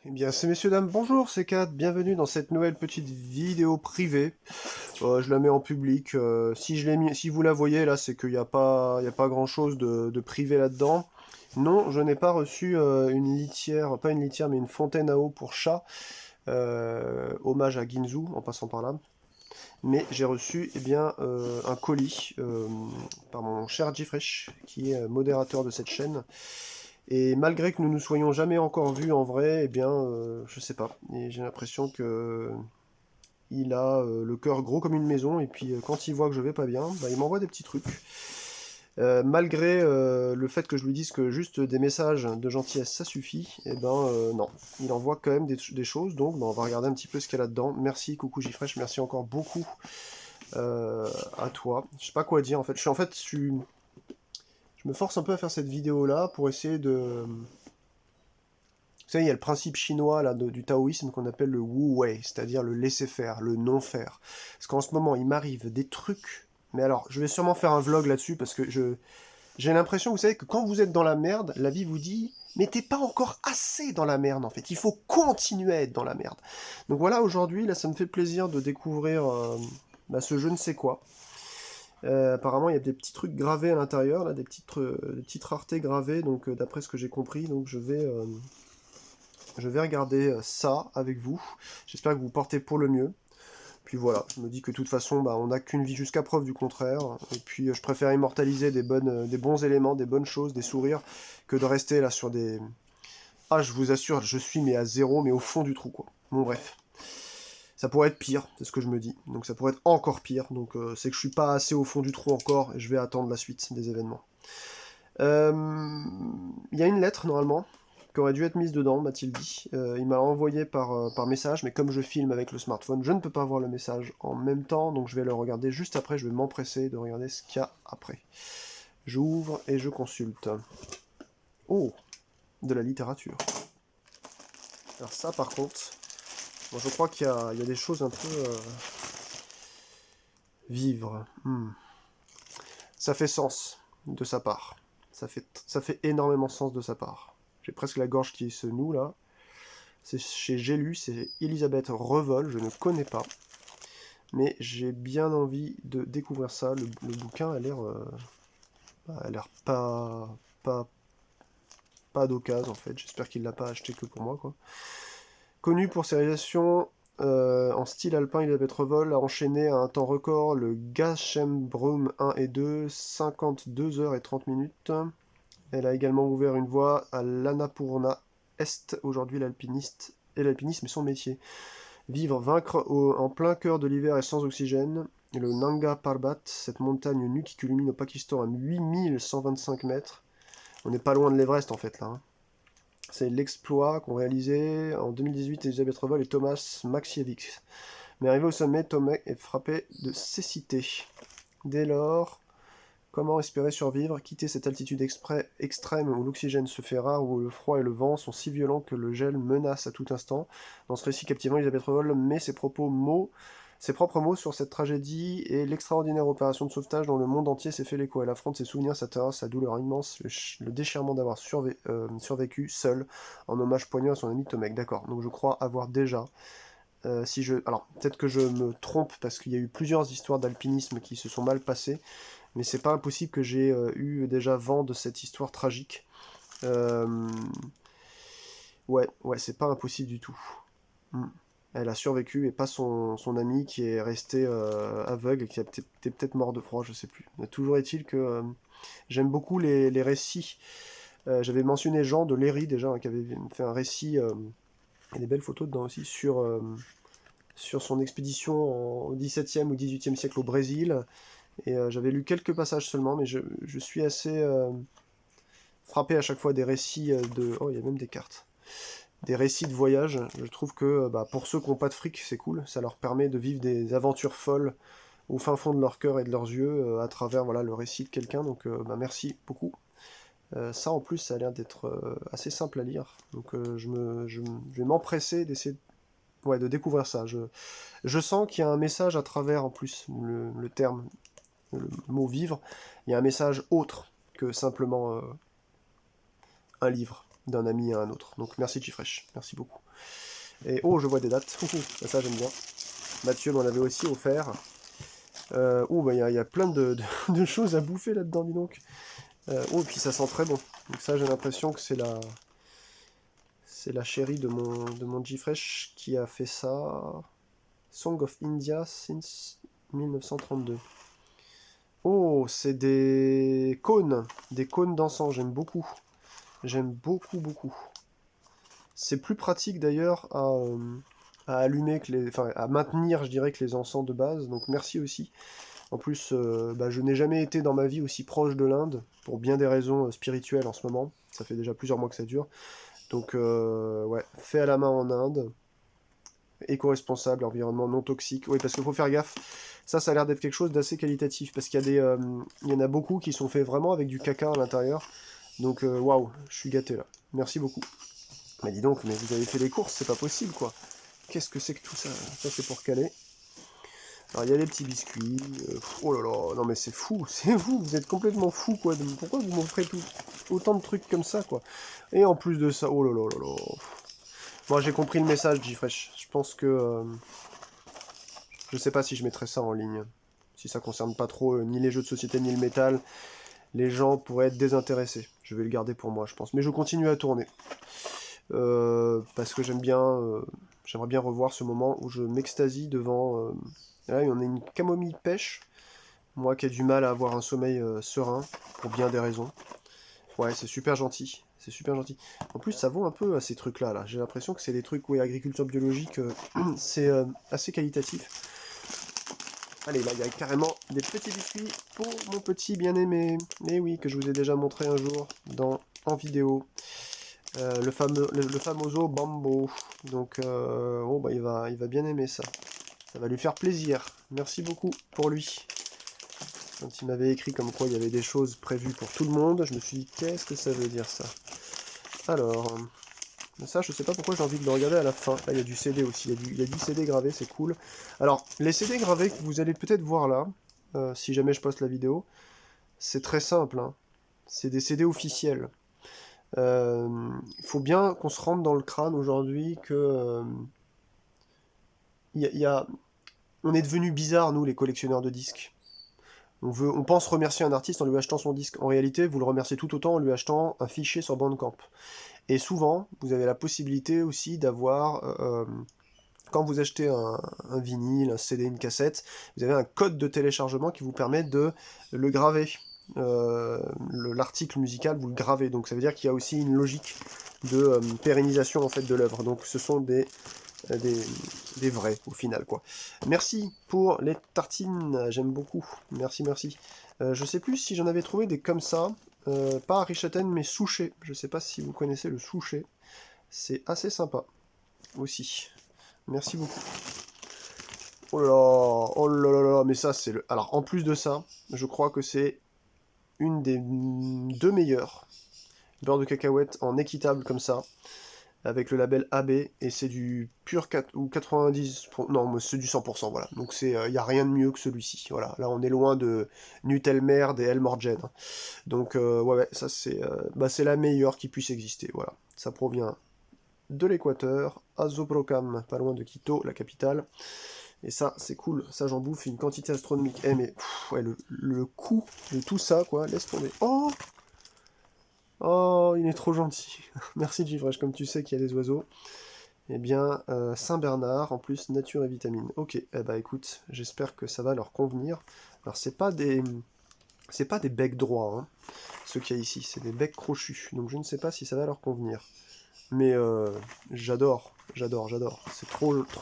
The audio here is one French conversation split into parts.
Eh bien, c'est messieurs, dames, bonjour, c'est Kat, bienvenue dans cette nouvelle petite vidéo privée. Je la mets en public. Si je l'ai mis, si vous la voyez là, c'est qu'il n'y a pas grand-chose de privé là-dedans. Non, je n'ai pas reçu une litière, pas une litière, mais une fontaine à eau pour chat. Hommage à Ginzu, en passant par là. Mais j'ai reçu eh bien, un colis par mon cher Jeffresh, qui est modérateur de cette chaîne. Et malgré que nous nous soyons jamais encore vus en vrai, eh bien, je sais pas. Et j'ai l'impression que il a le cœur gros comme une maison, et puis quand il voit que je vais pas bien, bah, il m'envoie des petits trucs. Malgré le fait que je lui dise que juste des messages de gentillesse ça suffit, et ben non. Il envoie quand même des choses, donc bah, on va regarder un petit peu ce qu'il y a là-dedans. Merci, coucou Jifresh, merci encore beaucoup à toi. Je sais pas quoi dire en fait. Je me force un peu à faire cette vidéo là pour essayer de. Vous savez, il y a le principe chinois là, du taoïsme qu'on appelle le wu wei, c'est-à-dire le laisser-faire, le non-faire. Parce qu'en ce moment, il m'arrive des trucs. Mais alors, je vais sûrement faire un vlog là-dessus parce que j'ai l'impression, vous savez, que quand vous êtes dans la merde, la vie vous dit mais t'es pas encore assez dans la merde en fait. Il faut continuer à être dans la merde. Donc voilà, aujourd'hui, là, ça me fait plaisir de découvrir bah, ce je ne sais quoi. Apparemment, il y a des petits trucs gravés à l'intérieur, là, des petites raretés gravées. Donc, d'après ce que j'ai compris, donc je vais regarder ça avec vous. J'espère que vous portez pour le mieux. Puis voilà, je me dis que de toute façon, bah, on n'a qu'une vie jusqu'à preuve du contraire. Et puis je préfère immortaliser des bons éléments, des bonnes choses, des sourires, que de rester là sur des... Ah, je vous assure, je suis mais à zéro, mais au fond du trou, quoi. Bon, bref. Ça pourrait être pire, c'est ce que je me dis. Donc ça pourrait être encore pire. Donc c'est que je suis pas assez au fond du trou encore, et je vais attendre la suite des événements. Il y a une lettre, normalement, qui aurait dû être mise dedans, m'a-t-il dit. Il m'a envoyé par message, mais comme je filme avec le smartphone, je ne peux pas voir le message en même temps, donc je vais le regarder juste après, je vais m'empresser de regarder ce qu'il y a après. J'ouvre et je consulte. Oh, de la littérature. Alors ça, par contre, bon, je crois qu'il y a des choses un peu... vivre. Ça fait sens de sa part. Ça fait énormément sens de sa part. J'ai presque la gorge qui se noue, là. J'ai lu, c'est Elisabeth Revol, je ne connais pas. Mais j'ai bien envie de découvrir ça. Le bouquin a l'air pas d'occasion en fait. J'espère qu'il l'a pas acheté que pour moi, quoi. Connu pour ses réalisations en style alpin, Elisabeth Revol a enchaîné à un temps record le Gasherbrum 1 et 2, 52 heures et 30 minutes. Elle a également ouvert une voie à l'Annapurna Est, aujourd'hui l'alpiniste, et l'alpinisme est son métier. Vivre, vaincre en plein cœur de l'hiver et sans oxygène. Et le Nanga Parbat, cette montagne nue qui culmine au Pakistan à 8125 mètres. On n'est pas loin de l'Everest en fait là. Hein. C'est l'exploit qu'ont réalisé en 2018 Elisabeth Revol et Thomas Maksiewicz. Mais arrivé au sommet, Tomek est frappé de cécité. Dès lors, comment espérer survivre, quitter cette altitude extrême où l'oxygène se fait rare, où le froid et le vent sont si violents que le gel menace à tout instant. Dans ce récit captivant, Elisabeth Revol met ses propres mots sur cette tragédie et l'extraordinaire opération de sauvetage dont le monde entier s'est fait l'écho. Elle affronte ses souvenirs, sa terreur, sa douleur immense, le déchirement d'avoir survécu seul, en hommage poignant à son ami Tomek. D'accord, donc je crois avoir déjà... Alors, peut-être que je me trompe parce qu'il y a eu plusieurs histoires d'alpinisme qui se sont mal passées, mais c'est pas impossible que j'ai eu déjà vent de cette histoire tragique. Euh... Ouais, c'est pas impossible du tout. Elle a survécu et pas son ami qui est resté aveugle et qui a peut-être mort de froid, je sais plus. Mais toujours est-il que j'aime beaucoup les récits. J'avais mentionné Jean de Léry déjà, hein, qui avait fait un récit, et des belles photos dedans aussi, sur son expédition au XVIIe ou XVIIIe siècle au Brésil. Et j'avais lu quelques passages seulement, mais je suis assez frappé à chaque fois des récits de... Oh, il y a même des cartes. Des récits de voyage. Je trouve que bah, pour ceux qui n'ont pas de fric, c'est cool. Ça leur permet de vivre des aventures folles au fin fond de leur cœur et de leurs yeux à travers voilà, le récit de quelqu'un. Donc bah, merci beaucoup. Ça en plus, ça a l'air d'être assez simple à lire. Donc je vais m'empresser d'essayer de découvrir ça. Je sens qu'il y a un message à travers en plus le terme, le mot vivre. Il y a un message autre que simplement un livre d'un ami à un autre. Donc merci Gfresh, merci beaucoup. Et oh, je vois des dates. Ça j'aime bien. Mathieu m'en avait aussi offert. Bah il y a plein de choses à bouffer là-dedans, dis donc. Et puis ça sent très bon. Donc ça j'ai l'impression que c'est la chérie de mon G-Fresh qui a fait ça. Song of India since 1932. Oh, c'est des cônes d'encens, j'aime beaucoup. J'aime beaucoup, beaucoup. C'est plus pratique d'ailleurs à allumer enfin à maintenir, je dirais, que les encens de base. Donc merci aussi. En plus, je n'ai jamais été dans ma vie aussi proche de l'Inde, pour bien des raisons spirituelles en ce moment. Ça fait déjà plusieurs mois que ça dure. Donc, ouais, fait à la main en Inde, éco-responsable, environnement non toxique. Oui, parce qu'il faut faire gaffe. Ça a l'air d'être quelque chose d'assez qualitatif, parce qu'il y en a beaucoup qui sont faits vraiment avec du caca à l'intérieur. Donc, waouh, je suis gâté là. Merci beaucoup. Mais dis donc, mais vous avez fait les courses, c'est pas possible quoi. Qu'est-ce que c'est que tout ça? Ça c'est pour caler. Alors il y a les petits biscuits. Oh là là, non mais c'est fou, c'est vous êtes complètement fou quoi. Pourquoi vous m'offrez autant de trucs comme ça quoi? Et en plus de ça, oh là là là là. Moi j'ai compris le message, Gfresh. Je pense que je sais pas si je mettrais ça en ligne. Si ça concerne pas trop ni les jeux de société ni le métal, les gens pourraient être désintéressés. Je vais le garder pour moi, je pense. Mais je continue à tourner. Parce que j'aimerais bien revoir ce moment où je m'extasie devant... Là, on a une camomille pêche. Moi qui ai du mal à avoir un sommeil serein, pour bien des raisons. Ouais, c'est super gentil. C'est super gentil. En plus, ça vaut un peu à ces trucs-là. Là. J'ai l'impression que c'est des trucs, oui, agriculture biologique, c'est assez qualitatif. Allez, là, il y a carrément des petits biscuits pour mon petit bien-aimé. Mais oui, que je vous ai déjà montré un jour en vidéo. Le famoso Bambo. Donc, il va bien aimer ça. Ça va lui faire plaisir. Merci beaucoup pour lui. Quand il m'avait écrit comme quoi il y avait des choses prévues pour tout le monde, je me suis dit, qu'est-ce que ça veut dire ça? Alors, ça, je sais pas pourquoi j'ai envie de le regarder à la fin. Là, il y a du CD aussi. Il y a du CD gravé, c'est cool. Alors, les CD gravés que vous allez peut-être voir là, si jamais je poste la vidéo, c'est très simple. Hein. C'est des CD officiels. Il faut bien qu'on se rende dans le crâne aujourd'hui que on est devenu bizarre nous les collectionneurs de disques. On pense remercier un artiste en lui achetant son disque. En réalité, vous le remerciez tout autant en lui achetant un fichier sur Bandcamp. Et souvent, vous avez la possibilité aussi d'avoir, quand vous achetez un vinyle, un CD, une cassette, vous avez un code de téléchargement qui vous permet de le graver. L'article musical, vous le gravez. Donc ça veut dire qu'il y a aussi une logique de pérennisation en fait de l'œuvre. Donc ce sont des vrais au final quoi. Merci pour les tartines, j'aime beaucoup. Merci, merci. Je sais plus si j'en avais trouvé des comme ça. Pas à Richetten mais Souchet. Je sais pas si vous connaissez le Souchet. C'est assez sympa aussi. Merci beaucoup. Oh là là là, mais ça c'est le... Alors en plus de ça, je crois que c'est une des deux meilleures beurre de cacahuète en équitable comme ça, avec le label AB, et c'est du pur 4 ou 90, non, c'est du 100%, voilà. Donc il n'y a rien de mieux que celui-ci, voilà. Là on est loin de Nutelmerd et Elmorgen. Donc ouais, ça c'est la meilleure qui puisse exister, voilà. Ça provient de l'Équateur, à Zobrocam, pas loin de Quito, la capitale. Et ça, c'est cool, ça j'en bouffe une quantité astronomique. Eh mais, ouais, le coût de tout ça, quoi, laisse tomber. Oh, oh, il est trop gentil. Merci Givresh, comme tu sais qu'il y a des oiseaux. Eh bien, Saint-Bernard, en plus, nature et vitamines. Ok, eh bah écoute, j'espère que ça va leur convenir. Alors, c'est pas des becs droits, hein, ceux qu'il y a ici, c'est des becs crochus. Donc je ne sais pas si ça va leur convenir. Mais j'adore. C'est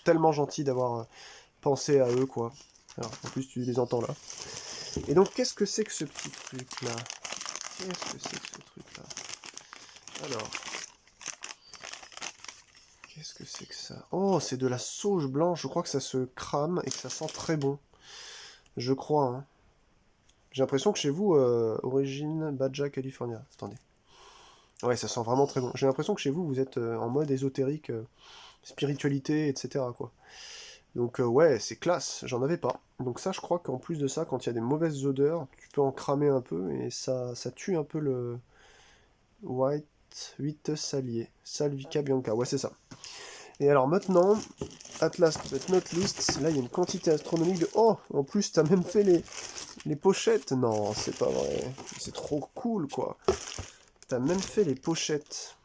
tellement gentil d'avoir pensé à eux, quoi. Alors, en plus, tu les entends là. Et donc, qu'est-ce que c'est que ce petit truc-là? Qu'est-ce que c'est que ce truc-là? Alors, qu'est-ce que c'est que ça? Oh, c'est de la sauge blanche. Je crois que ça se crame et que ça sent très bon. Je crois, hein. J'ai l'impression que chez vous, origine Baja California. Attendez. Ouais, ça sent vraiment très bon. J'ai l'impression que chez vous, vous êtes en mode ésotérique, spiritualité, etc., quoi. Donc ouais, c'est classe, j'en avais pas. Donc ça, je crois qu'en plus de ça, quand il y a des mauvaises odeurs, tu peux en cramer un peu, et ça tue un peu le White Salier. Salvica Bianca, ouais c'est ça. Et alors maintenant, Atlas Notelist, là il y a une quantité astronomique de... Oh, en plus t'as même fait les pochettes. Non, c'est pas vrai. C'est trop cool, quoi. T'as même fait les pochettes.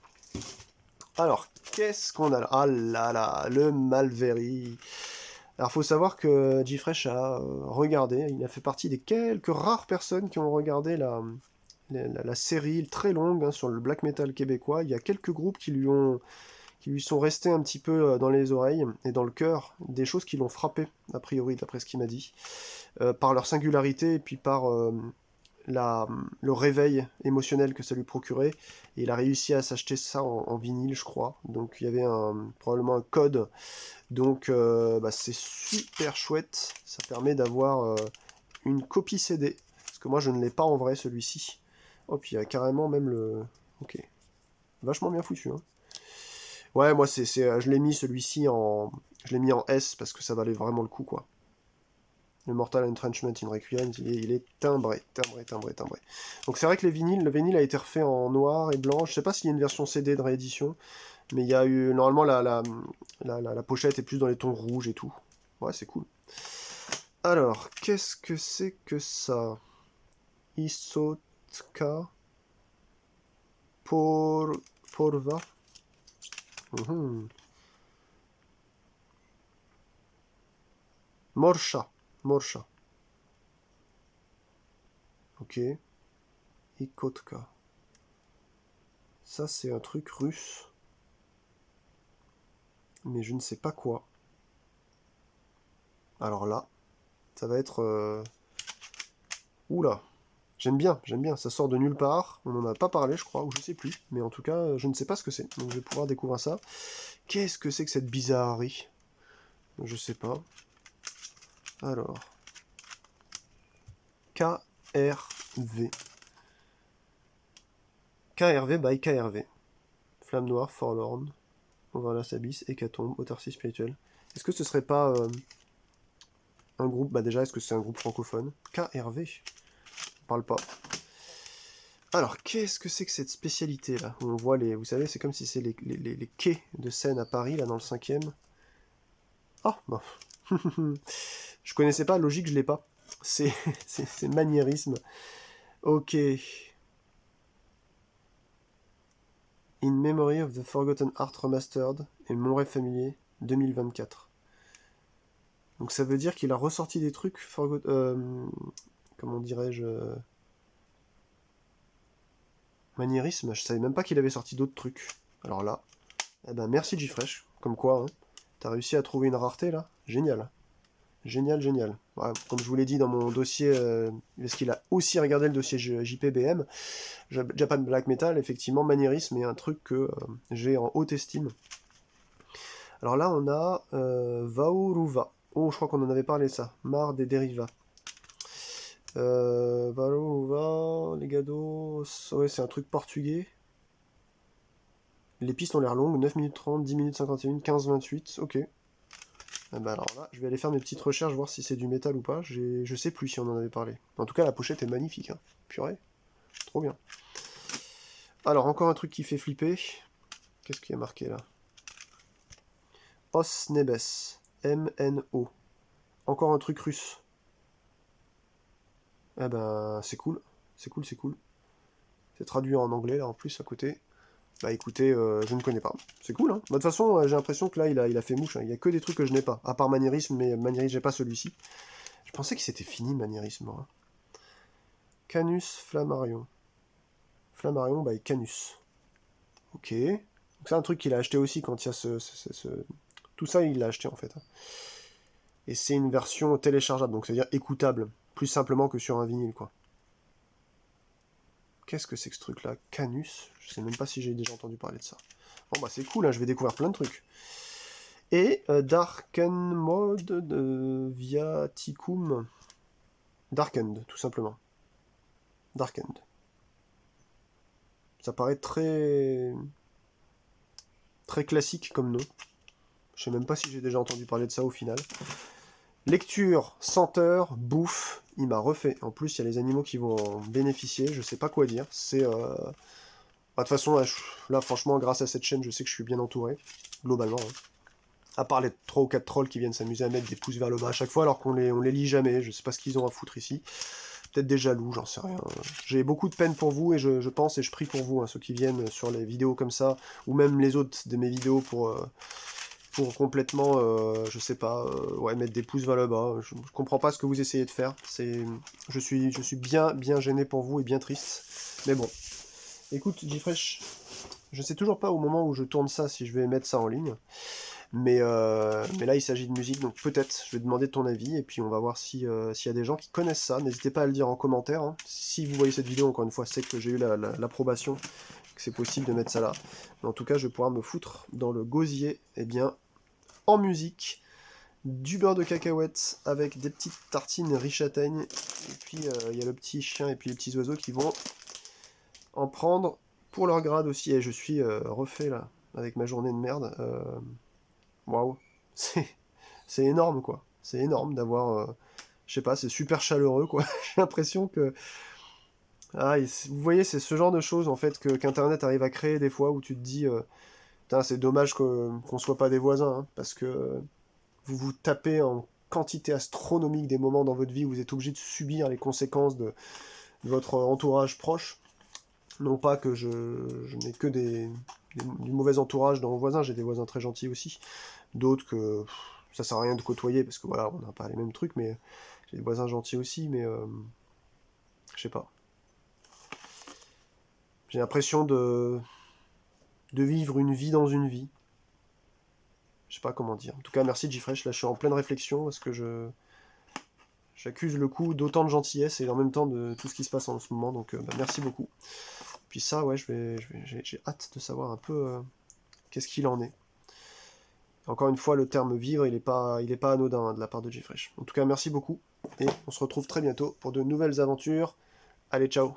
Alors, qu'est-ce qu'on a là? Ah là là, le Malvery. Alors, faut savoir que G-Fresh a regardé, il a fait partie des quelques rares personnes qui ont regardé la série très longue hein, sur le black metal québécois. Il y a quelques groupes qui lui sont restés un petit peu dans les oreilles et dans le cœur, des choses qui l'ont frappé, a priori, d'après ce qu'il m'a dit, par leur singularité et puis par le réveil émotionnel que ça lui procurait. Et il a réussi à s'acheter ça en vinyle, je crois. Donc il y avait probablement un code. Donc c'est super chouette. Ça permet d'avoir une copie CD. Parce que moi je ne l'ai pas en vrai celui-ci. Oh puis il y a carrément même le... Ok. Vachement bien foutu. Hein. Ouais, moi je l'ai mis celui-ci en... Je l'ai mis en S parce que ça valait vraiment le coup quoi. Le Mortal Entrenchment in Requiem, il est timbré. Donc c'est vrai que le vinyle a été refait en noir et blanc. Je sais pas s'il y a une version CD de réédition, mais il y a eu normalement la pochette est plus dans les tons rouges et tout. Ouais, c'est cool. Alors, qu'est-ce que c'est que ça? Isotka Porva. Morsha. Ok. Ikotka. Ça, c'est un truc russe. Mais je ne sais pas quoi. Alors là, ça va être... Oula. J'aime bien. Ça sort de nulle part. On n'en a pas parlé, je crois, ou je sais plus. Mais en tout cas, je ne sais pas ce que c'est. Donc je vais pouvoir découvrir ça. Qu'est-ce que c'est que cette bizarrerie? Je sais pas. Alors. KRV. KRV by KRV. Flamme Noire, Forlorn, Overlast Abyss, Hécatombe, Autarcie Spirituelle. Est-ce que ce serait pas un groupe... Bah déjà, est-ce que c'est un groupe francophone? KRV. On parle pas. Alors, qu'est-ce que c'est que cette spécialité là? On voit les... Vous savez, c'est comme si c'est les quais de Seine à Paris, là, dans le 5e. Ah, bah. Je connaissais pas, logique, je l'ai pas. C'est maniérisme. Ok. In Memory of the Forgotten Art Remastered et Mon Rêve Familier 2024. Donc ça veut dire qu'il a ressorti des trucs comment dirais-je maniérisme. Je savais même pas qu'il avait sorti d'autres trucs. Alors là, eh ben merci Gfresh. Comme quoi, hein, t'as réussi à trouver une rareté là. Génial. Génial. Ouais, comme je vous l'ai dit dans mon dossier, parce qu'il a aussi regardé le dossier JPBM, Japan Black Metal, effectivement, maniérisme est un truc que j'ai en haute estime. Alors là, on a Vauruva. Oh, je crois qu'on en avait parlé ça. Mar des dérivats. Vauruva, Legado. Ouais, c'est un truc portugais. Les pistes ont l'air longues. 9 minutes 30, 10 minutes 51, 15, 28. Ok. Ah bah alors là, je vais aller faire mes petites recherches, voir si c'est du métal ou pas. Je sais plus si on en avait parlé. En tout cas, la pochette est magnifique. Hein. Purée. Trop bien. Alors, encore un truc qui fait flipper. Qu'est-ce qui est marqué là? Os Nebes. MNO. Encore un truc russe. Ah ben, c'est cool. C'est cool. C'est traduit en anglais, là, en plus, à côté. Bah écoutez, je ne connais pas. C'est cool, hein. Bah, de toute façon, j'ai l'impression que là, il a fait mouche. Hein. Il y a que des trucs que je n'ai pas. À part Maniérisme, mais Maniérisme, j'ai pas celui-ci. Je pensais que c'était fini, Maniérisme. Hein. Canus Flammarion. Flammarion, bah, et Canus. Ok. Donc c'est un truc qu'il a acheté aussi quand il y a Tout ça, il l'a acheté, en fait. Hein. Et c'est une version téléchargeable, donc c'est-à-dire écoutable. Plus simplement que sur un vinyle, quoi. Qu'est-ce que c'est que ce truc-là? Canus? Je sais même pas si j'ai déjà entendu parler de ça. Bon bah c'est cool, hein, je vais découvrir plein de trucs. Et Darken Mode de Viaticum. Darkened, tout simplement. Darkened. Ça paraît très classique comme nom. Je sais même pas si j'ai déjà entendu parler de ça au final. Lecture, senteur, bouffe, il m'a refait. En plus, il y a les animaux qui vont en bénéficier, je sais pas quoi dire. C'est... de toute façon, là, franchement, grâce à cette chaîne, je sais que je suis bien entouré, globalement. Hein. À part les 3 ou 4 trolls qui viennent s'amuser à mettre des pouces vers le bas à chaque fois, alors qu'on les lit jamais, je sais pas ce qu'ils ont à foutre ici. Peut-être des jaloux, j'en sais rien. J'ai beaucoup de peine pour vous, et je pense et je prie pour vous, hein, ceux qui viennent sur les vidéos comme ça, ou même les autres de mes vidéos pour complètement, je sais pas, ouais, mettre des pouces vers le bas. Je comprends pas ce que vous essayez de faire. Je suis bien gêné pour vous et bien triste. Mais bon, écoute, Gfresh, je sais toujours pas au moment où je tourne ça si je vais mettre ça en ligne. Mais là, il s'agit de musique, donc peut-être, je vais demander ton avis, et puis on va voir s'il y a des gens qui connaissent ça. N'hésitez pas à le dire en commentaire, hein. Si vous voyez cette vidéo, encore une fois, c'est que j'ai eu l'approbation, que c'est possible de mettre ça là. Mais en tout cas, je vais pouvoir me foutre dans le gosier, eh bien, en musique, du beurre de cacahuète avec des petites tartines riz châtaigne, et puis il y a le petit chien et puis les petits oiseaux qui vont en prendre pour leur grade aussi. Et je suis refait là, avec ma journée de merde. Waouh, c'est énorme quoi. C'est énorme d'avoir, je sais pas, c'est super chaleureux quoi. J'ai l'impression que, vous voyez, c'est ce genre de choses en fait qu'Internet arrive à créer des fois où tu te dis, putain, c'est dommage qu'on soit pas des voisins, hein, parce que vous vous tapez en quantité astronomique des moments dans votre vie où vous êtes obligé de subir les conséquences de votre entourage proche. Non pas que je n'ai que du mauvais entourage dans vos voisins, j'ai des voisins très gentils aussi. D'autres que ça sert à rien de côtoyer parce que voilà, on n'a pas les mêmes trucs, mais j'ai des voisins gentils aussi, mais je sais pas. J'ai l'impression de vivre une vie dans une vie. Je sais pas comment dire. En tout cas, merci Gfresh, là je suis en pleine réflexion parce que j'accuse le coup d'autant de gentillesse et en même temps de tout ce qui se passe en ce moment, donc merci beaucoup. Puis ça, ouais, j'ai hâte de savoir un peu qu'est-ce qu'il en est. Encore une fois, le terme vivre, il est pas anodin, hein, de la part de Gfresh. En tout cas, merci beaucoup, et on se retrouve très bientôt pour de nouvelles aventures. Allez, ciao!